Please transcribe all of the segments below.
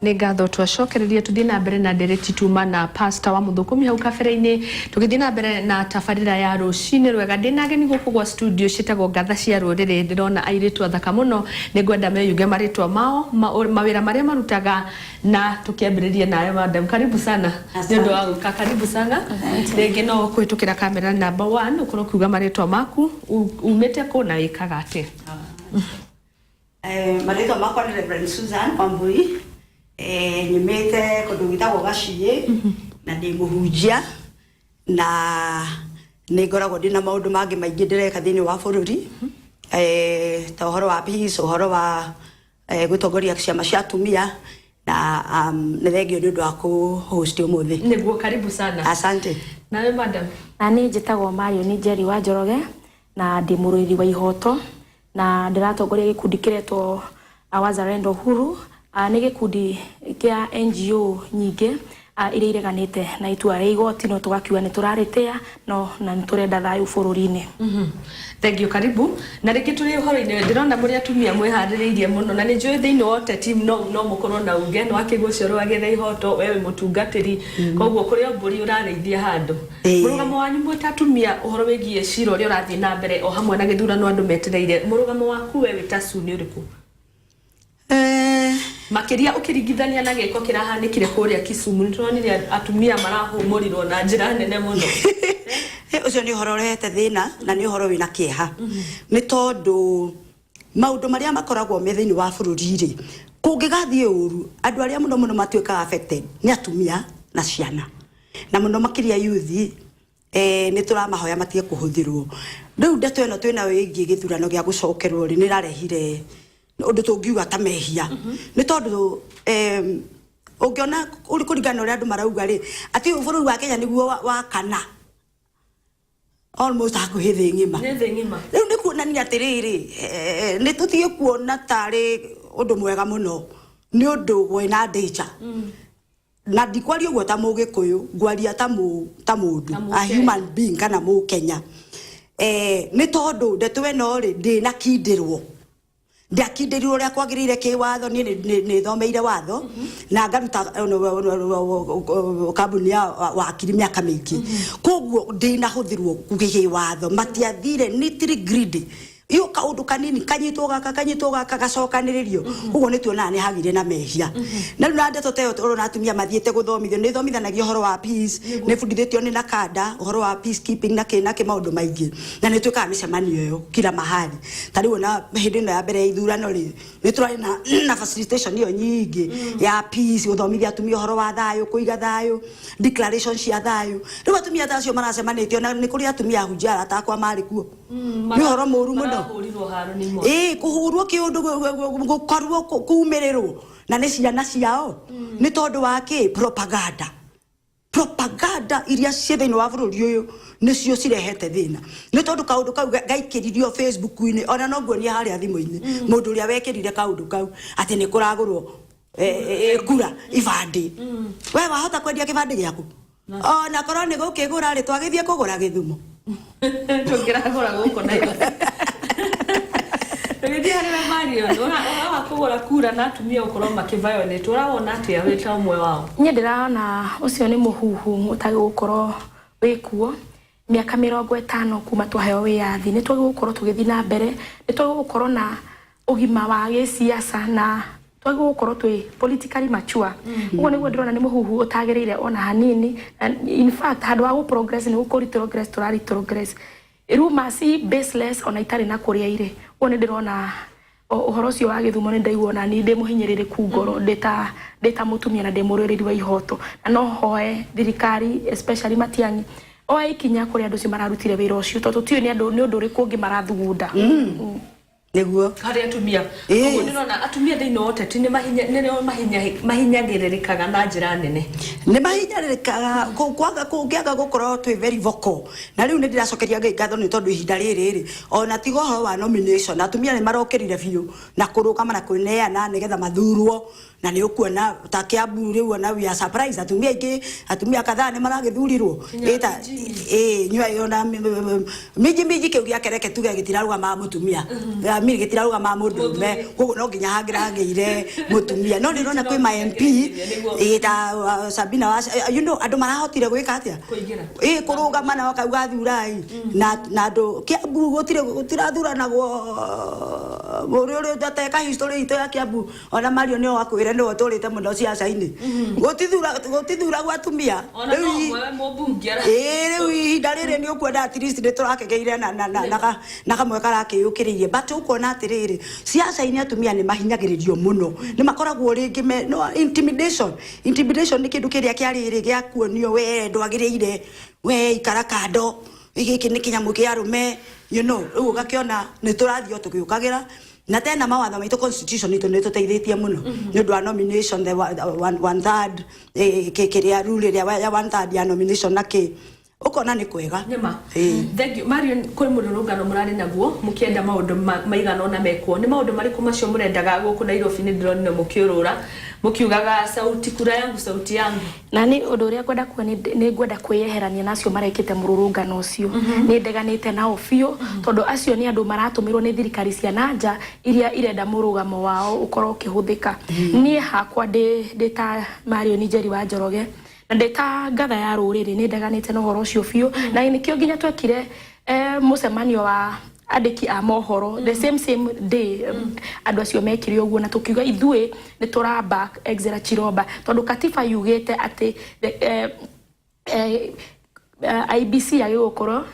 Ngatho twacokereria tuthii na mbere na ndereti tuma na pastor wa Muthukumi hau kabere-ini tugithii na mbere na tabarira ya rucini rwega ndina ageni guku gwa studio citagwo ngatha cia ruriri ndirona airitu athaka muno ningwenda meyuge maritwa mao mawira maria marutaga na tukiambiriria nawe madam karibu sana ndio wangu karibu sana rege no kuhitukira kamera number 1 ukorwo kuga maritwa maku umete ko na wikaga ati maritwa makwa ni Reverend Susan Wambui nyumite kundu gitagwo Gaciye na ndi muhunjia na ningoragwo ndina maundu mangi maingi ndireka thiini wa bururi ta uhoro wa peace uhoro wa gutongoria ciama cia atumia na nithengio ni undu wa ku host umuthi niguo karibu sana asante nawe madam na ni njitagwo Mario ni Njeri wa Njoroge na ndi muruiri wa ihoto na ndiratongoria gikundi kiretwo Wazalendo Huru ni gikundi kia NGO nyingi iria ireganite na itua ria igoti no tugakiuga ni turaritea no na niturenda thayu bururi-ini. Thank you karibu na riki turi uhoro-ini ndirona muri atumia mwihaririirie muno na ni njui thiini wote team no mukorwo na uge no akigucio rwagetha ihoto wewe mutungatiri koguo kuria mburi urareithia handu murugamo wanyu mwita atumia uhoro wigie cira uria urathie na mbere o hamwe na githurano andu metereire murugamo waku wewe tasu ni uriku makiria ukiringithania na giko kirahanikire kuria Kisumu nitronire atumia marahumurirwo na njira nene muno ucio ni uhoro rehete thina na ni uhoro wina kieha ni tondu maundu maria makoragwo me thiini wa bururi ri kungigathie uru andu aria muno matuika affected ni atumia na ciana na muno makiria youth ni turamahoya matie kuhuthirwo riu ndeto eno twina wingi githurano gia gucokerwo ri ni rarehire undu tungiuga ta mehia ni tondu ungiona uri kuringana uria andu marauga ri ati bururi wa Kenya niguo wa kana almost hakuhi thi ngima riu ni kuonania atiriri ni tuthie kuona tari undu mwega muno ni undu wina danger na ndikwaria uguo ta mugikuyu ngwaria ta mundu a human being kana mu Kenya ni tondu ndeto eno ri ndina kindirwo ndakindirirwo ria kwagirire kiwatho ni thomeire watho na ngaruta kabuni ya wakiri miaka mingi koguo ndina huthirwo kugiye watho matiathire nitiri greedy iyo kaundu kanini kanyitwo gaka gacokaniririo uguo ni tuona ni hagire na mehia na runa ndeto teyo urona atumia mathiete guthomithio ni thomithanagio uhoro wa peace ni fundithitio ni nakada uhoro wa peacekeeping na ke maundu maingi na ni twika micemanio yo kila mahali tari wona hindi no ya mbere ithurano ri ni turari na facilitation iyo nyingi ya peace guthomithia atumia uhoro wa thayu kuiga thayu declaration cia thayu riu atumia tacio maracemanitio na ni kuri atumia hunjara takwa mari kuo ni uhoro muru muno kuhurwo kiundu gukorwo kuumirirwo na ni ciana ciao ni tondu wa ki propaganda iria cie thiini wa bururi uyu nicio cirehete thina ni tondu kaundu kau gaikiririo Facebook-ini ona no nguonia haria thimu-ini mundu uria wekirire kaundu kau ati ni kuragurwo kura ibandi we wahota kwendia kibandi giaku ona korwo ni gukigura ri twagithie kugura Githumo tungiragura guko nayo Ndio hali Mario ora kugura kura na atumia ukorwo makiviolate urabona atia wita umwe wao nye ndirana ucio ni muhuhu utagi gukorwo wikuo miaka 50 kuma twaheo wiathi ni twagi gukorwo tugithi na mbere ni twagi gukorwo na ugima wa gisiasa na twagi gukorwo twi politically mature ugo niguo ndirona ni muhuhu utagirire ona hanini in fact handu wa progress ni gukori progress turari progress iruma si baseless ona itari na kuria ire one ndirona uhoro cio wa Githumo ni ndaigua na ni ndimuhinyiririku ngoro ndeta mutumia na ndimuroreri wa ihoto na no hoe thirikari especially Matiang'i oe ikinya kuri andu cio mararutire wira ucio tondu tio ni andu ni undu ri kungi marathugunda niguo hari atumia koguo ndirona atumia thiini wote ti ni mahinyagiririkaga na njira nene ni mahinyaririkaga kungiaga gukorwo twi very vocal na riu ni ndiracokeria Ngai ngatho ni tondu ihinda riri ona tigo ho wa nomination atumia ni marokirire biu na kurugama na kwineana nigetha mathurwo na ni ukuona ta Kiambu riu ona we are surprise atumia kadhaa ni maragithurirwo eta nywa yona miji kiugia kereke tuge gitiraruga ma mutumia family gitiraruga ma mundu me koguo no nginya hangirangire mutumia no ndirona kwi ma MP ta Sabina you know andu marahotire gwika atia kuruga mana wakauga thurai na andu Kiambu gutirathuranaguo muri ndateka history ito ya Kiambu ona Mario ni wakwire no turite muno ciaca-ini gutithura gwatumia riu ihinda riri ni ukwenda at least ni turakegeire na kamwe karakiyukiririe but ukona atiriri ciaca-ini atumia ni mahinyagiririo muno ni makoragwo ringi no intimidation ni kindu kiria kiariri gia kuonio we ndwagiriire we ikara kando giki ni kinyamu kia arume you know riu ugakiona ni turathio tugiukagira na tena mawatho maitu constitution itu ni tuteithĩtie muno ni ndwa nomination the 1/3 kiria rule ya 1/3 ya nomination naki ukona ni kwega nyama thank you Marion kuri mururungano murari naguo mukienda maundu maigana ona mekwo ni maundu mariku macio murendaga guku Nairobi ni ndirone mukiurura mukiugaga sauti kura yangu na ni undu uria kwenda kuwa ni ngwenda kwiyeherania nacio marekite mururungano ucio ni ndeganite nao biu tondu acio ni andu maratumirwo ni thirikari cia nanja iria irenda murugamo wao ukorwo kihuthika ni hakwa ndi ta Marion Njeri wa Njoroge na ndeta ngatha ya ruriri ni ndeganite no horo ucio biu na nikio nginya twekire mucemanio wa andiki a mohoro the same day andu acio mekire uguo na tukiuga ithue ni turamba Exera Chiromba tondu katiba yugite ati IBC agigukorwo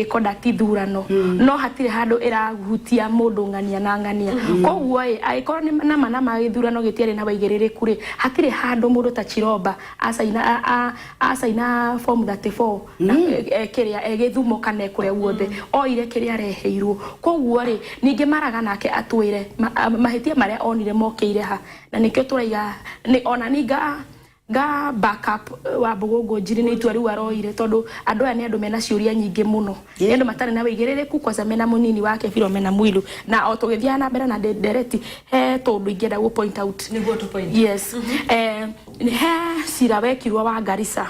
conduct ithurano no hatire handu irahutia mundu ngania na ngania koguo aikorwo ni na magithurano gitiari na waigiririku ri hatire handu mundu ta Chiromba asaina form 34 na kiria egithumo kana kuria guothe oire kiria reheirwo koguo ri ninge maraga nake atwire mahitia maria onire mokire ha na nikio turaiga ni ona ninga backup wa Bugogo Njiri ni itua riu aroire tondu andu aya ni andu mena ciuria nyingi muno ni andu matari na wigiririku kwa zamena munini wake Philomena Mwilu na otugithia na mbere na direct he tondu ingenda go point out ni go to point yes he cira wekirwo wa Garissa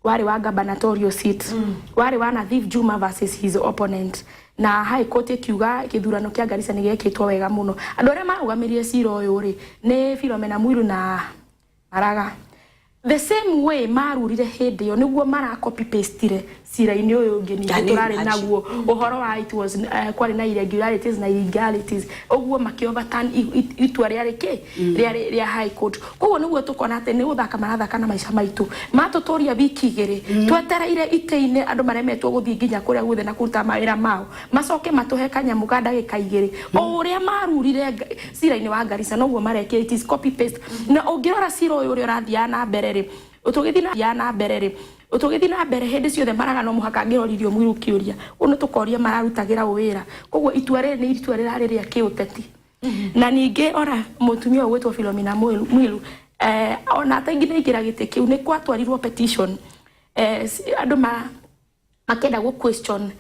wari wa gubernatorial seat wari wa Nadhif Juma versus his opponent na high court ikiuga kithurano kia Garissa ni gekitwo wega muno andu aria marugamirie cira uyu ri ni Philomena Mwilu na Maraga the same way marurire hindi yo niguo mara copy paste cira-ini uyu ngeni turari naguo uhoro wa it was kwari na irregularities na illegalities uguo makioverturn itua ria high court koguo niguo tukona ati ni uthaka marathaka na maica maitu matutoria wiki igiri twetereire ite-ini andu maremetwo guthii nginya kuria guothe na kuruta mawira mao macoke matuhe kanyamu ga ndagika igiri uria marurire cira-ini wa Garissa noguo marekia it is copy paste na ungirora cira uyu uria urathia na mbere ri utugithina na mbere ri utugithina mbere hindi ciothe maraga no muhaka ngiroririo Mwilu kiuria uno tukoria mararutagira wira koguo itua ri ni itua rirari ria kiuteti na ninge ora mutumia gwetwo Philomena Mwilu ona ataingine igira gite kiu ni kwatwarirwo petition andu makenda go question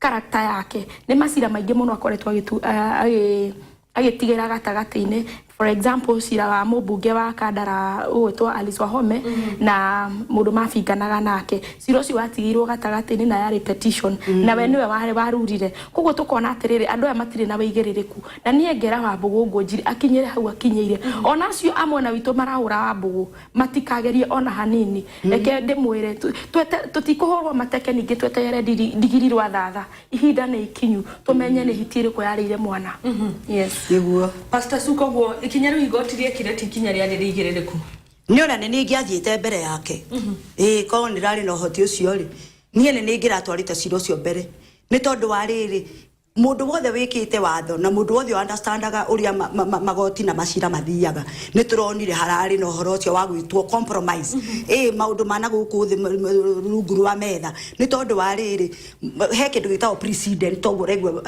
character yake ni macira maingi muno akoretwo agitigira gatagati-ini for example cira wa mubunge wa Kandara ugwetwo Alice Wahome na mundu mabinganaga nake cira ucio watigirwo gatagati-ini na yari petition na we niwe warurire koguo tukona atiriri andu aya matire na weigiririku na nie ngera wa Bugogo Njiri akinyire hau akinyeire ona acio amwe na witu marahura wa Bugu matikagerie ona hanini reke ndimwire tutikuhorwo mateke ningi twetere digiri rwa thatha ihinda ni ikinyu tumenye ni hitire ko yarire mwana yes niguo Pastor Sukoguo ikinyaru igotirie kireti ikinyari ari igiririku ni ona ni ngiathiete mbere yake ko ni rari no hoti ucio ri nie ni ngiratwarite ciro ucio mbere ni tondu wa riri mundu wothe wikite watho na mundu wothe understandaga uria magoti na macira mathiaga ni turonire harari no horo ucio wa gwitwo compromise maundu mana guku thi rungu rwa metha ni tondu wa riri he kindu gitao precedent to guregwe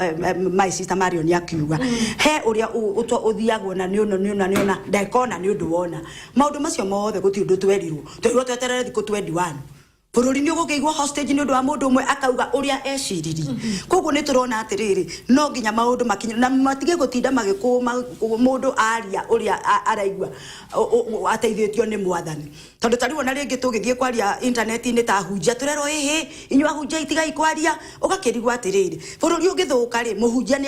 my sister Marion akiuga he uria uthiagwo na ni ona ndekona ni undu wona maundu macio mothe guti undu twerirwo tweterere thiku 21 bururi ni ugukeigwo hostage ni undu wa mundu umwe akauga uria eciriri koguo ni turona atiriri no nginya maundu makinye na matige gutinda magikuma mundu aria uria araigua ateithitio ni mwathani tondu tariwo na ringi tugithie kwaria internet ni ta hunjia turero hihi inywa hunjia itigai kwaria ugakirigwa atiriri bururi ugithuka ri muhunjia ni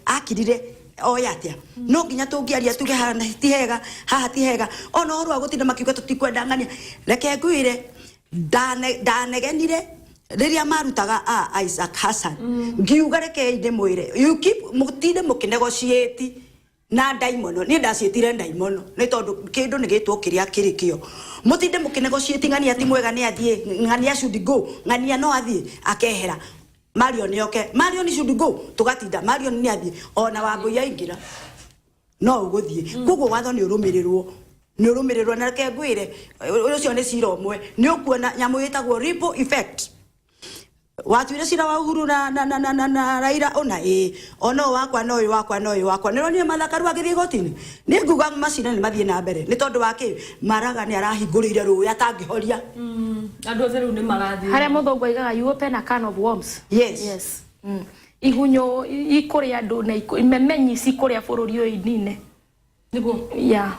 akirire oya atia no nginya tungiaria tuge hana tihega haha tihega ona oru agutinda makiuga tutikwenda ngania reke ngwire danegenire riria marutaga Isaac Hassan ngiuga reke inde mwire you keep mutinde mukinegotiate na daimono ni ndacietire daimono ni tondu kindu ni gitwo kiria kirikio mutinde mukinegotiate ngani ati mwega ni athie ngani should go ngani no athie akehera Marion yoke Marion should go tugatinda Marion ni athie ona wambo yaingira no uguthie kugo watho ni urumirirwo ni urumirirwo na reke ngwire ucio ni cira umwe ni ukuona nyamu yitagwo ripple effect watuire cira wa Uhuru na Raila ona ono wakwa niro ni mathakaru agithie gotini ni nguga macina ni mathie na mbere ni tondu wake maraga ni arahingurire ruya tangihoria andu otheru ni magathie haria muthongo aigaga you open a can of worms yes igunyo ikuri andu na imemenyi cikuria bururi uyu inine nigo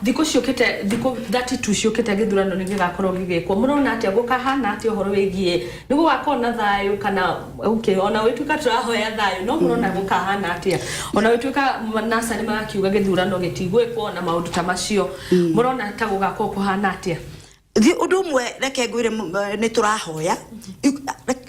thiko ciukite thiko 32 ciukite githurano ni gigakorwo gigikwo murona atia gukahana atia horo wigie nigo wakona thayu kana ona wituka turahoya thayu no murona gukahana atia ona wituka nasa ni magakiuga githurano gitigwikwo na maundu ta macio murona ta gugakorwo kuhana atia undu umwe reke ngwire ni turahoya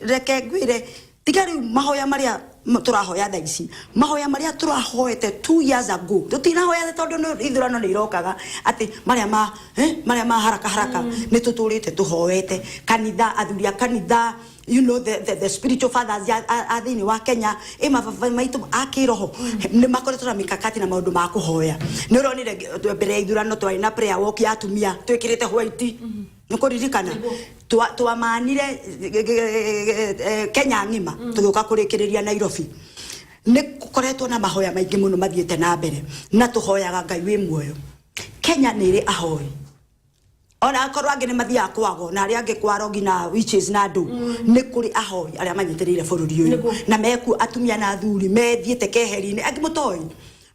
reke ngwire tigari mahoya maria turahoya thaici mahoya maria turahoete 2 years ago tutinahoya tondu no ithurano ni irokaga ati maria ma haraka ni tuturite tuhoete kanitha athuria kanitha you know the spiritual fathers athini wa Kenya mababa maitu akiroho ni makoretwo na mikakati na maundu ma kuhoya ni uronire mbere ya ithurano twari na prayer walk ya atumia twikirite white nukuririkana twamanire Kenya ngima tugoka kurikiriria Nairobi ni kukoretwo na mahoya maingi muno mathiete na mbere na tuhoyaga Ngai wi muoyo Kenya ni ri ahoi ona akorwa ngene mathia kwago na ari ange kwaro ngina witches na ndu ni kuri ahoi aria manyitirire bururi uyu na meku atumia na athuri methiete keheri-ini angi mutoi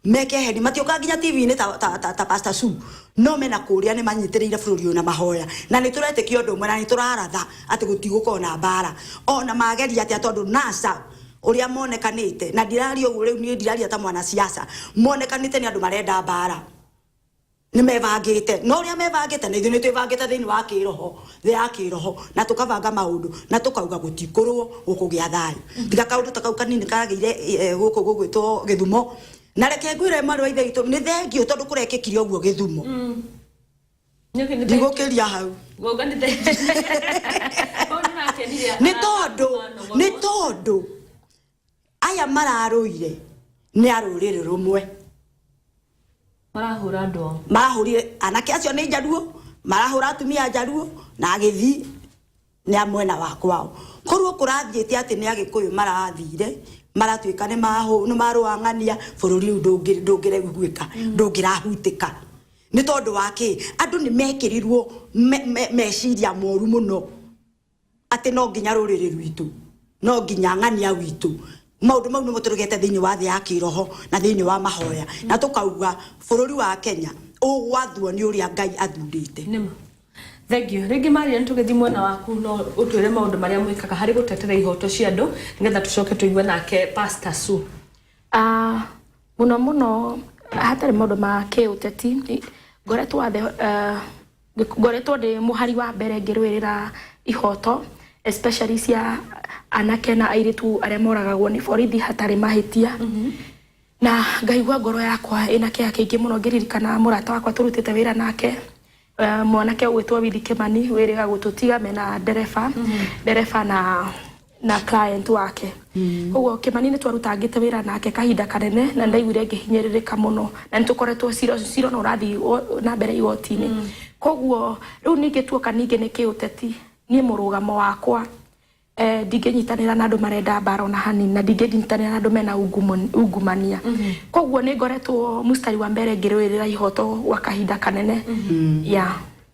mekeheri matioka nginya TV-ini ta Pastor Su no mena kuria ni manyitirire bururi uyu na mahoya na ni turetekio ndu mwe na ni turaratha ati gutiguko na bara ona mageria ati tondu NASA uria monekanite na ndirario ugu riu ni ndiraria ta mwana siasa monekanite ni andu marenda bara ni mevangite no ria mevangite ni thini twivangite thini wa kiroho na tukavanga maundu na tukauga gutikurwo gukugia thayu tiga kaundu ta kau kanini karagire guku gugwitwo Githumo na reke ngwire marwa ithe itu ni thengio tondu kurekikirio uguo Githumo ndigukiria hau ni tondu aya mararuire ni arurire rumwe marahura ndo marahurire anake acio ni njaruo marahura atumia njaruo na agithi ni amwena wakwao koruo kurathiete ati ni agikuyu marathire maratuika ni maruangania bururi ndungire gwika ndungirahutika ni tondu wake andu ni mekirirwo meciria moru muno ati no nginya ruriri rwitu no nginya ngania witu maundu mau nimo turugete thiini wa thia kiroho na thiini wa mahoya na tukauga bururi wa Kenya ugwathwo ni uria Ngai athurite nima thank you rigi Maria ntugethie mwena waku no utwire maundu maria mwikaga hari gutetera ihoto cia andu nigetha tucoke tuigue nake Pastor Su muno hatari maundu ma kiuteti ngoretwo ndi muhari wa mbere ngirwirira ihoto especially cia anake na airitu aria moragagwo ni borithi hatari mahitia na ngaigua ngoro yakwa ina kia kiingi muno ngiririkana murata wakwa turutite wira nake mwanake witwa Willy Kimani wiriga gututiga mena dereva na client wake ugo Kimani ni twarutangite wira nake kahinda kanene na ndaiguire ngihinyiririka muno na nitukoretwo ciro no rathi na mbere igoti-ini koguo riu ningituoka ningi ni kiuteti ni murugamo wakwa ndinginyitanira na andu marenda mbara na hanini na ndinginyitanira na andu mena ungumania koguo ni ngoretwo mustari wa mbere ngirwirira ihoto gwa kahinda kanene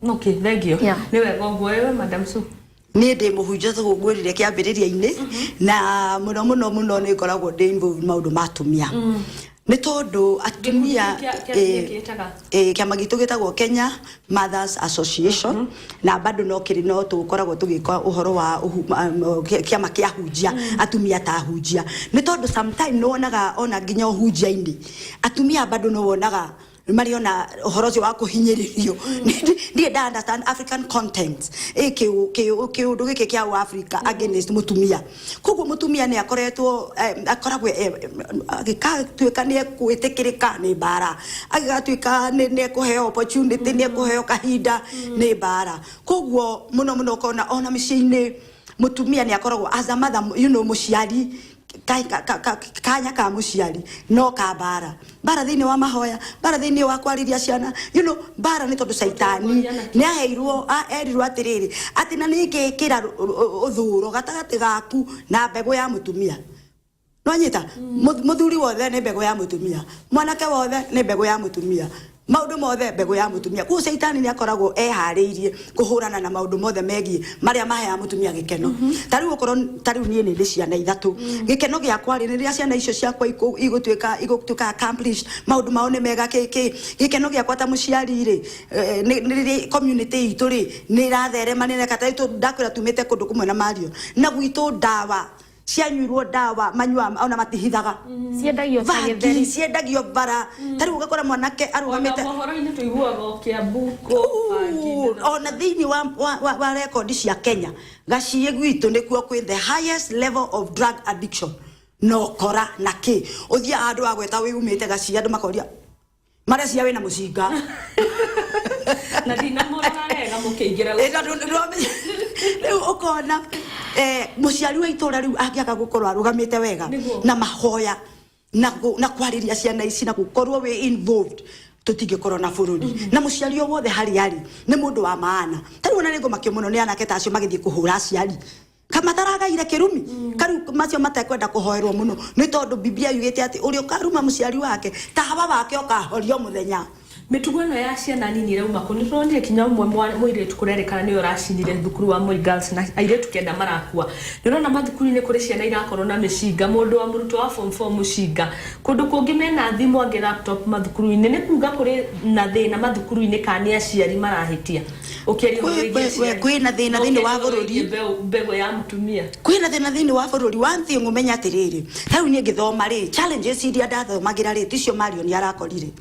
okay thank you ni wega uguo wewe Madam Su ni ndi muhunjia tugugwirire kiambiriria-ini na muno ni ngoragwo ndi involved maundu matumia ni tondu atumia kiama gitu gitagwo Kenya Mothers Association na bado no kiri no tukoragwo tugika uhoro wa kiama kia hunjia atumia ta hunjia ni tondu sometimes no wonaga ona nginya hunjia-ini atumia bado no wonaga mariona horozi wa kuhinyiririo ndi da understand African content ke undu gike kia Africa against mutumia koguo mutumia ni akoretwo akoragwe agikatuika ni kwitikirika ni bara agigatuika ni kuheo opportunity ni kuheo kahinda ni bara koguo muno kona ona micini mutumia ni akoragwo as a mother muciari kanya ka muciari no ka bara thini wa mahoya bara thini wa kwariria ciana bara ni tondu saitani ni aheirwo erirwo atiriri ati na ningikira uthuro gatagati gaku na mbego ya mutumia no nyita muthuri wothe ni mbego ya mutumia mwanake wothe ni mbego ya mutumia maundu mothe mbego ya mutumia ku saitani ni akoragwo ehariirie kuhurana na maundu mothe megie maria mahe ya mutumia gikeno tariu ukorwo tariu nie ni ciana ithatu gikeno gia kwari ni ria ciana icio ciakwa igutwika accomplished maundu mao ni mega gikeno gia kwata muciari ri ni community itu ri ni ratherema ni rekata itu ndakwira tumite kundu kumwe na mario na gwitu dawa cianyuirwo dawa manyua ona matihithaga ciendagio bagitheri ciendagio bara tari ugakora mwanake arugamite mohoro-ini tuiguaga kia buko ona thini wa record cia Kenya gacie gwitu nikuo kwi the highest level of drug addiction no kora na ki uthia andu agweta wi umite gacie andu makoria maria cia wina mucinga na dina morana wega mukiingira riu ukona muciari wa itura riu angiaga gukorwo arugamite wega na mahoya na kwariria ciana ici na gukorwo we involved tutingikorwo na bururi na muciari o wothe hari ni mundu wa maana tari wona ningo makio muno ni anake ta acio magithie kuhura ciari kama taragaire kirumi karu macio matakwenda kuhoerwo muno ni tondu Biblia yugite ati uri ukaruma muciari wake tahawa wake okahorio muthenya mitugo ino ya ciana nini rauma kuni ronire kinya umwe muiretu kurerekana ni uracinire thukuru wa Moi Girls na airetu kenda marakua ndirona mathukuru-ini kuri ciana irakorwo na micinga mundu wa muruto wa form 4 mucinga kundu kungi mena thimu ange laptop mathukuru-ini ni kuga kuri na thina mathukuru-ini kani aciari marahitia kwina thina thini wa bururi mbego ya mutumia kwina thina thini wa bururi one thing umenya atiriri tau ni ngithoma ri challenges iria ndathomagira ri ticio Mario ni arakorire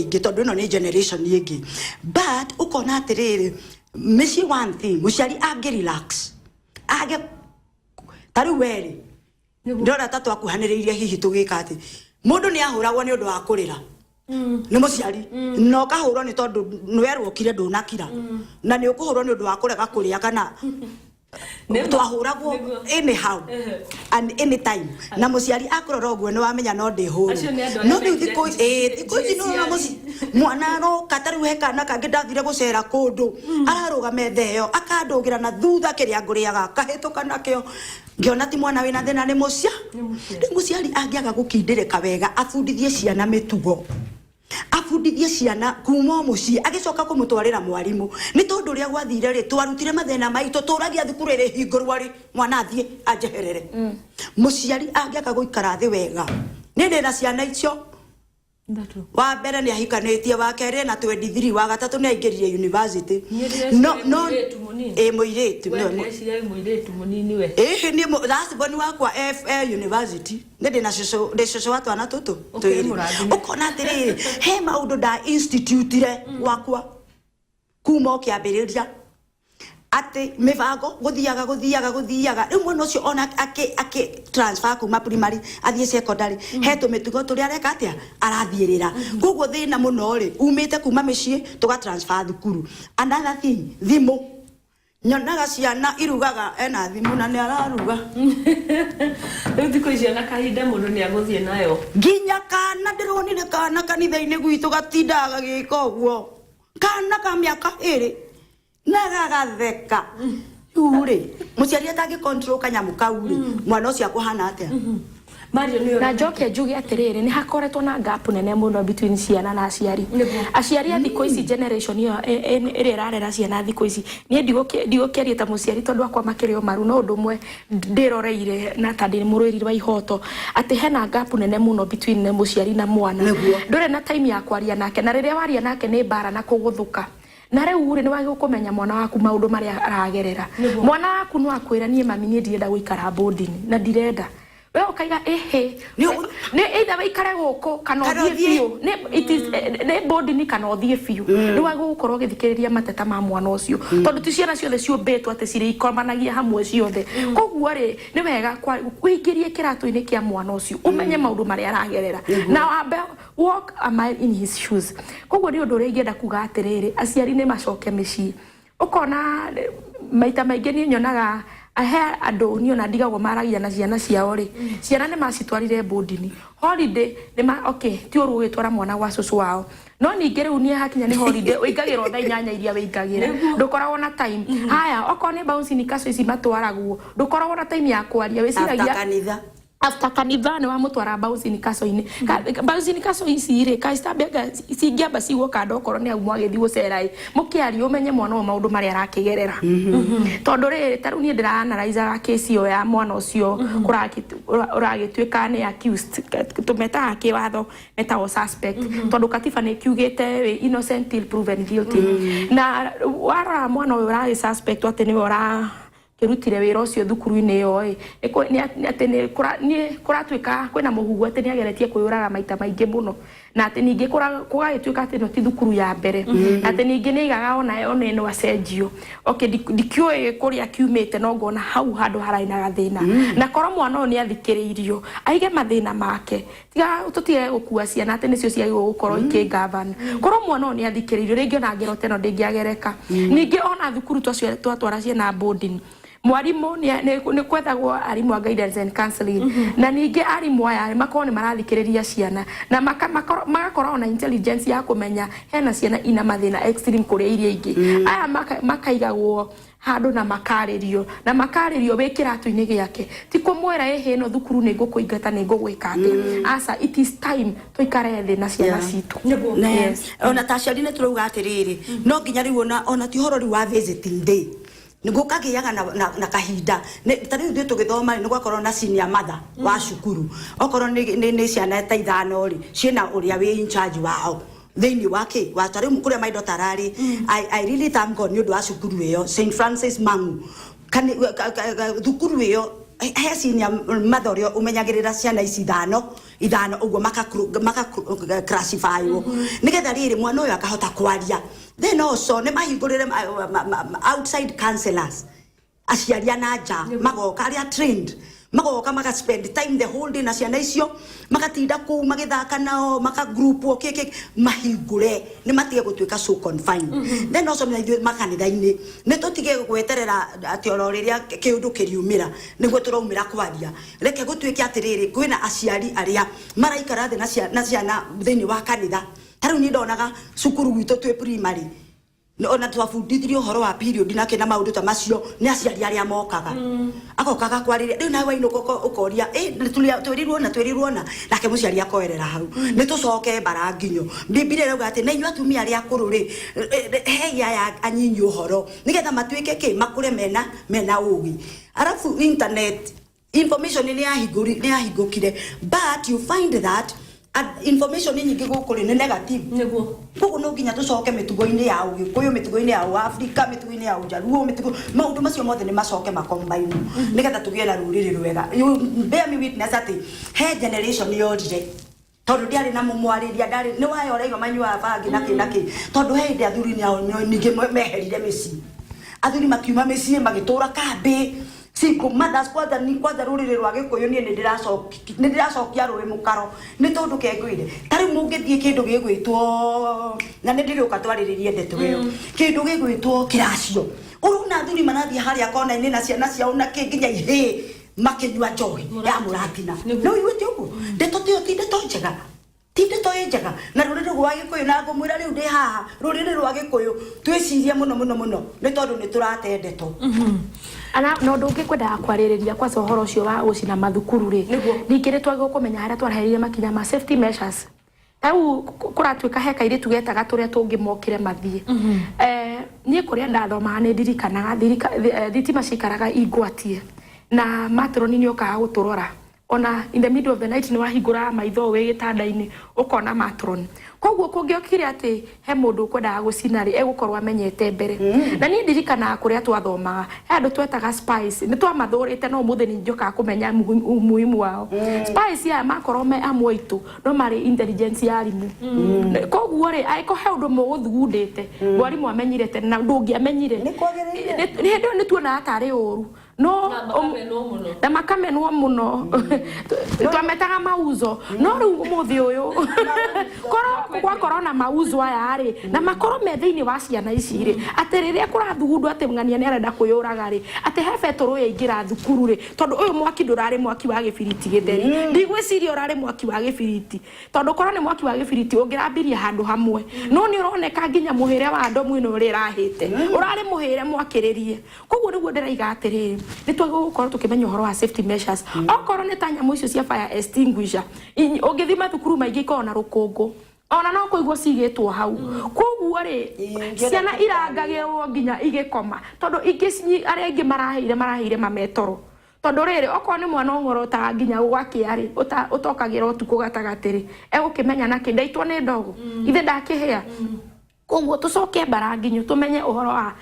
ingi tondu no ni generation ingi but ukona atiriri mici one thing muciari ange relax age tari weri ndora tatu akuhaniriirie hihi tugika ati mundu ni ahuragwo ni undu wa kurira ni muciari no kahurwo ni tondu nwerwo kire ndunakira na ni ukuhurwo ni undu wa kurega kuria kana twahuragwo anyhow and anytime na muciari akurora ogwo ni wamenya no ndihuru no riu thiko no mwana no katari hekana kangi ndathire gucera kundu ararugame theo akandugira na thutha kiria nguriaga kahituka nakio ngiona ti mwana wina thina ni muciari angiaga gukindirika wega afundithie ciana mitugo afundithie ciana kuma muci agicoka kumutwarira mwarimu ni tondu ria gwathire ri twarutire mathina maitu turagia thukuru ri hingurwa ri mwana athie ajeherere muciari angiaka guikara thi wega ni ndina ciana icio wa mbere ni ahikanitie wa keri na 23 wa gatatu ni aingirire university no muiretu munini we ni last born wakwa FA university ndina coco wa twana tutu ukona atiriri he maundu da institute re wakwa kuma ukiambiriria ati mibango guthiaga rimwe no cio ona ake transfer kuma primary athie secondary hetu mitugo turi areka atia arathiirira koguo thina muno ri umite kuma micii tuga transfer thukuru another thing thimu nyonaga ciana irugaga ena thimu na ni araruga riu thiko ciana kahinda mundu ni aguthie nayo nginya kana ndironire kana kanitha-ini gwitu gatindaga gika uguo kana ka miaka iri nagatheka uri muciari atangi control kanyamu kau ri mwana ucio akuhana atia na njoke njuge atiriri ni hakoretwo na gap nene muno between ciana na aciari aciari thiko ici generation iyo iri rarera ciana thiko ici ni ndigukerie ta muciari tondu akwa makirio maru no undu mwe ndiroreire na tandi murwiri wa ihoto ati hena gap nene muno between muciari na mwana ndure na time ya kwaria nake na riria waria nake ni bara na kuguthuka na rĩu rĩ nĩwagĩrĩirwo kũmenya mwana waku maũndũ marĩa aragerera mwana waku no akwĩra niĩ mami niĩ ndirenda gũikara boarding na ndirenda we ukaiga ni either waikare gũkũ kana ũthiĩ biũ nĩ boarding kana ũthiĩ biũ nĩwagĩrĩirwo gũkorwo ũgĩthikĩrĩria mateta ma mwana ũcio tondũ ti ciana ciothe ciũmbĩtwo atĩ cirĩikomanagia hamwe ciothe koguo rĩ nĩ wega wĩingĩrie kĩratũ-inĩ kĩa mwana ũcio ũmenye maũndũ marĩa aragerera na wambe walk a mile in his shoes koguo nĩ ũndũ ũrĩa ingĩenda kuga atĩrĩrĩ aciari nĩ macoke mĩciĩ ũkona maita maingĩ niĩ nyonaga ahe andũ niona ndigagwo maragia na ciana ciao ri ciana nĩ macitwarire boarding holiday okay ti ũru ũgĩtwara mwana gwa cucu wao no ningĩ rĩu niĩ hakinya nĩ holiday ũingagĩrwo thaa 8 iria wĩingagĩra ndũkoragwo na time haya okorwo nĩ bouncing castle ici matwaragwo ndũkoragwo na time ya kwaria wĩciragia after kanitha nĩ wamũtwara bouncing castle-inĩ bouncing castle ici rĩ kaistabega cingĩamba cigwo kando okorwo nĩ auma agĩthiĩ gũcera mũkĩaria ũmenye mwana wa maũndũ marĩa arakĩgerera tondũ rĩrĩ tarĩu niĩ ndĩra-analyze case ĩyo ya mwana ũcio ũragĩtuĩka nĩ accused tũmetaga kĩwatho metagwo suspect tondũ katiba nĩ kiugĩte wĩ innocent till proven guilty na warora mwana ũyũ ũragĩ suspect atĩ nĩwe kirutire wira ucio thukuru-inĩ yo ati ni kuratuika kwina muhugu ati ni ageretie kwiyuraga maita maingi muno na ati ningi kugagituika ati no ti thukuru ya mbere ati ningi ni igaga ona eno acenjio okay dikioi kuria kiumite no ngona hau handu haraina gathina na koro mwana ni athikiriirio aige mathina make tiga tutige gukua ciana ati nicio ciagirwo gukorwo ikingavana koro mwana ni athikiriirio ringi ona ngerote no ndingiagereka ningi ona thukuru twacio twatwara ciana boarding mwarimu ni kwethagwo arimu guidance and counseling na ningi arimu aya makorwo ni marathikiriria ciana na magakorwo na intelligence ya kumenya hena ciana ina mathina extreme kuria iria ingi aya makaigagwo handu na makaririo we kiratu-ini giake ti kumwera no thukuru ni ngukuingata ni ngugwika ati asa it is time tuikare thi na ciana citu ona taciari ni turauga atiriri no nginya riu ona ti horo riu wa visiting day nigukagiaga na kahinda tariu ndio tugithoma ni gwakorwo na senior mother wa cukuru okorwo ni ciana ta ithano ri ciena uria wi in charge wao thini wake wa tariu kuria my daughter rari I really thank God ni undu wa cukuru iyo St Francis Mangu kani thukuru iyo he senior mother uria umenyagirira ciana ici ithano uguo maka classify nigetha riri mwana uyu akahota kwaria then also ne mahingurire outside counselors aciaria na nja magoka aria trained magoka maka spend time the whole day na ciana icio magatinda ku magithaka nao maka group okeke mahingure ni matige gutuika so confined then also ni makanitha-ini ni tutige gweterera ati ororiria kiundu kiriumira niguo turaumira kwaria reke gutuike atiriri kwina aciari aria maraikara thi na ciana thini wa kanitha tariu ni ndonaga cukuru gwitu twi primary ona twabundithirio horo wa period na kena maundu ta macio ni aciari aria mokaga akokaga kwariria riu nawe inuko ukoria twirirwo na nake muciari akoerera hau ni tucoke bara nginyo biblia rauga ati na inyu atumia aria akuru ri heya ya anyinyi uhoro nigetha matuike makure mena ugi arafu internet information ni yahingukire but you find that information nyingi gukuri ni negative niguo koguo no nginya tucoke mitugo-ini ya Ugikuyu mitugo-ini ya Africa mitugo-ini ya Ujaruo maundu macio mothe ni macoke makombaini nigetha tugie na ruriri rwega you bear me witness ati he generation yorire tondu ndiari na mumwariria ndari ni wayo raiga manyua bangi naki tondu he ndi athuri ni ao ningi meherire micii athuri makiuma micii magitura kambi Siko mothers kwanza ruriri rwa Gikuyu ni ndiracokia ruri mukaro ni tondu kengwire tari mungithie kindu gigwitwo na ni ndiri ukatwariririe ndeto iyo kindu gigwitwo kiracio uruna thuri marathie haria kona-ini na ciana ciao na kinginya ihe makinyua njohi ya muratina no iwete uguo ndeto tio ti ndeto njega tinde to enjaga na rurire rwa Gikuyu na ngomwira riu ndi haha rurire rwa Gikuyu twiciria muno ni tondu ni turatendetwo ana no ndungi kwenda kwaririria kwa sohoro cio wa gucina mathukuru ri ningire twage kumenya haria twaraherire makinya ma safety measures au kuratuika heka ire tugetaga turia tungimokire mathie nie kuria ndathoma ni ndirikanaga thitima cikaraga igwatie na matroni ni okaga guturora ona in the middle of the night ni wahingura maitho we gitanda-ini ukona matron koguo kungiokire ati he mundu kwenda gucina ri egukorwa amenyete mbere na ni ndirikana kuria twathomaga he andu twetaga spies ni twamathurite no muthe ni njoka kumenya muhimu wao spies ya makorwo me amwaitu no mari intelligence ya rimu koguo ri aiko he undu muguthugundite mwarimu amenyirete na ndungi amenyire ni tuona atari uru no na makamenwo muno twametaga mauzo no riu muthi uyu kwa corona mauzo aya ari na makoro me thiini wa ciana ici ri ati riria kurathugundwo ati ng'ania ni arenda kuyuraga ri ati he betoro yaingira thukuru ri tondu uyu mwaki ndurari mwaki wa gibiriti githeri ndigwiciria urari mwaki wa gibiriti tondu korwo ni mwaki wa gibiriti ungirambiria handu hamwe no ni uroneka nginya muhire wa ndomu ino ri rahite urari muhire mwakiririe koguo niguo ndiraiga atiriri ni twagũkorwo tukimenya uhoro wa safety measures okorwo ni ta nyamu icio cia fire extinguisher ungithima thukuru maingi kona rukungu ona no kuigwo cigitwo hau koguo ri ciana irangagirwo nginya igikoma tondu ingi aria ingi marahire mametoro tondu riri okorwo ni mwana ongoro ta nginya gwakia ri utokagira utuku gatagatiri egukimenya na kindaitwo ni ndogo ithe ndakihia koguo tucoke baranginyu tumenye uhoro wa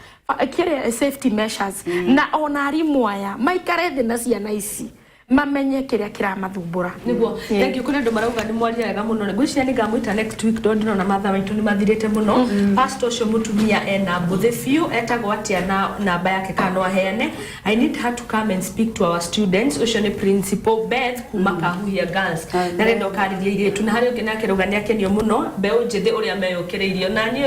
kire safety measures na ona arimu aya maikare thina ciana ici mamenye kiria kiramathumbura niguo thank you kuna ndo marauga ni mwaria wega muno ne gwiciria ni ngamwita next week ndo ndino na matha waitu ni mathirite muno pastor cio mutumia ena mbuthe fiu etagwo atia na namba yake kana aheane I need her to come and speak to our students ucio ni principal Beth kuma Kahuia Girls na rendo kariria ire tuna hari ungi nake rauga ni akenio muno mbeu njithi uria meyukiriirio na ni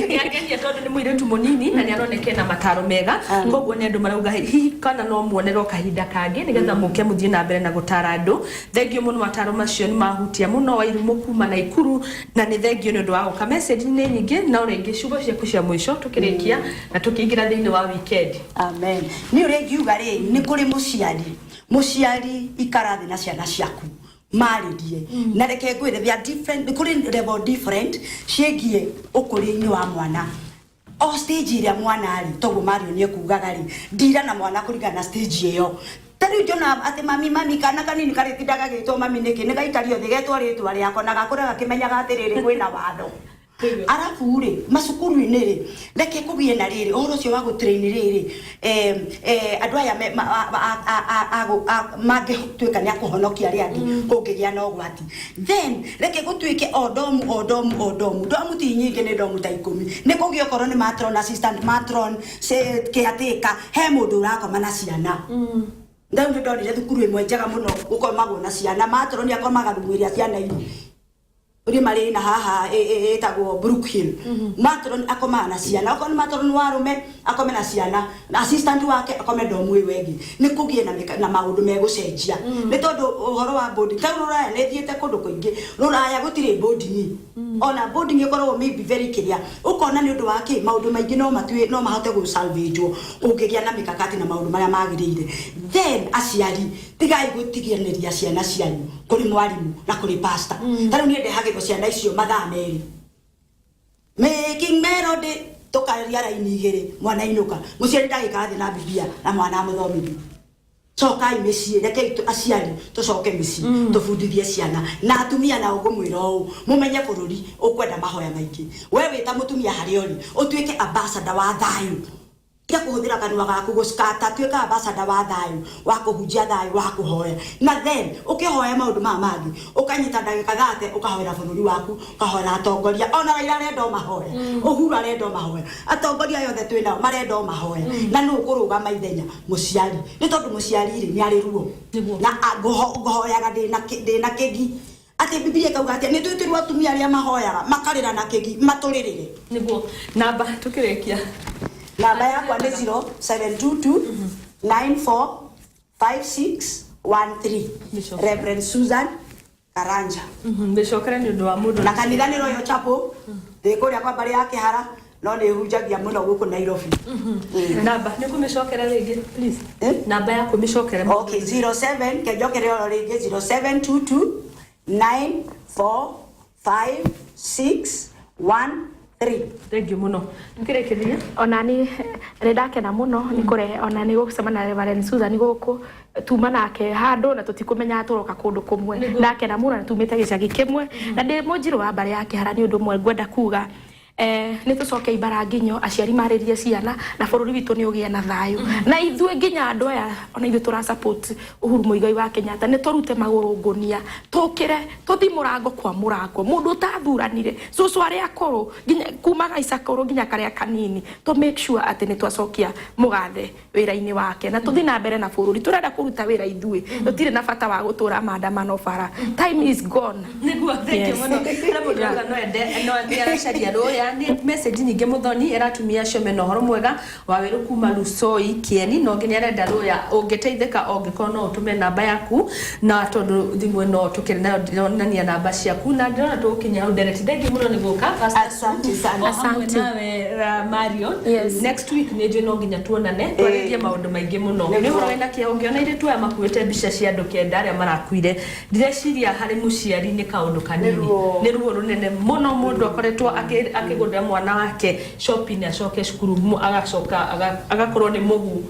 ni akenia tondu ni muiretu munini na ni aroneke na mataro mega koguo ni andu marauga hihi kana no muonerwo kahinda kangi nigetha muke muthie na mbere na gutara andu thengio muno mataro macio ni mahutia muno Wairumu kuma na Ikuru na ni thengio ni undu wa guka message ni nyingi na uringi ciugo ciaku cia mwisho tukirikia na tukiingira thiini wa weekend amen ni uringiuga ri ni kuri muciari ikarathi na ciana ciaku maririe na reke ngwire they are different kuri level different ciegie ukuri-ini wa mwana o stage iria mwana ari toguo mario ni kugaga ri ndira na mwana kuringana na stage iyo tari jona ati mami kana kanini kari tindaga gitwo mami niki ni gaikario thigetwo ritwa riako na gakura gakimenyaga atiriri kwina watho arafu ri macukuru-ini ri reke kugie na riri uhoro cio wa gutrain riri andu aya mangituika ni akuhonokia ri angi kungigia na ugwati then reke gutuike odomu domu ti nyingi ni domu ta 10 ni kugie okorwo ni matron assistant matron se caretaker he mundu urakoma na ciana ndau ndonire thukuru imwe njega muno gukomagwo na ciana matron akomaga rumwiria ciana ini uri mari na haha etagwo Brookhill matron akoma na ciana akona matron warume akome na ciana na assistant wake akome domu iwengi ni kugie na maundu megucenjia ni tondu uhoro wa boarding ta ruraya ne thiete kundu kuingi ruraya gutire boarding ona boarding ikorwo maybe very clear ukona ni undu wake maundu maingi no mahote gu salvagewo ungigia na mikakati na maundu maria magirire then aciari tigai gutigianiria ciana cianyu kuri mwarimu na kuri pastor tari ni ndehagirwo ciana icio mathaa meri making melody tokaria raini igiri mwana inuka muciari ndagikathi na bibia na mwana amuthomithi cokai micii reke aciari tucoke micii tubundithie ciana na atumia na ugumwira uu mumenye bururi ukwenda mahoya maingi we wita mutumia hari ori utuike ambassador wa thayu ya kuhuthira kanwa gaku guskata tuika ambassador wa thayu wa kuhunjia thayu wa kuhoya na then ukihoya maundu mangi ukanyita ndagika thate ukahoera bururi waku ukahoera atongoria ona Raila rendo mahoya Uhuru rendo mahoya atongoria yothe twina marendo mahoya na nu kurugama ithenya muciari ni tondu muciari ri ni ari ruo na ngohoyaga ndina kigi ati Biblia kauga ati ni twitirwo atumia aria mahoyaga makarira na kigi maturirire niguo namba tukirikia namba yakwa ni 0722 945613 Reverend Susan Karanja ndicokere ni undu wa mundu na kanithaniro yo chapo ndikuria kwa bari yake hara no ni hujagia muno guku Nairobi namba ni kumicokera ringi please namba ya kumicokera okay 07 kejokere ro ringi 0722 94561 thank you muno nkirekeria onani redakena muno nikore onani gucemana na Reverend Susan guku tuma nake handu na tutikumenya turoka kundu kumwe ndakena muno na tumite gicagi kimwe na ndi munjiro wa bare yake harani undu mwe ngwenda kuga nitucoke ibaranginyo aciari maririe ciana na bururi witu ni ugie na thayu na ithue nginya andu aya ona ithu tura support Uhuru Muigai wa Kenyatta ni turute maguru ngunia tukire tuthi murango kwa murango mundu utathuranire cucu ari akuru nginya kuma gaisa kuru nginya karia kanini to make sure ati ni twacokia mugathe wira-ini wake na tuthi na mbere na bururi turenda kuruta wira ithue tutire na bata wa gutura maandamano bara time is gone niguo thank you muno na mundu no ende no aracaria roya ni message nyingi muthoni eratumia shome no horo mwega wa wiru kuma Lusoi Kieni no nginya arenda roya ungiteithika ongiko no utume namba yaku na tondu thimwe no tukire nayo nania namba ciaku na ndona tukinya direct ndegi muno ni guka asante sana asante nawe Marion next week ni je no nginya tuonane twaririe maundu maingi muno ni horo ina kia ungiona ire tu amakuite mbica cia andu kenda aria marakuire ndireciria hari muciari ni kaundu kanini ni ruo runene muno mundu akoretwo akigunda mwana wake shopping acoke cukuru agacoka agakorwo ni mugu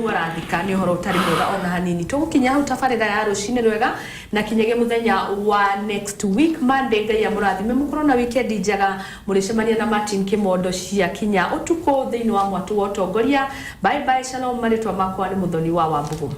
arathika ni horo utari mwega ona hanini tugukinya hau tabarira ya rucini rwega na kinyage muthenya wa next week Monday ngai ya murathime mukorwo na weekend njega muricemania na Martin Kimondo cia kinya utuko thiini wa mwatu wa utongoria bye bye shalom maritwa makwa ni muthoni wa Wambugu.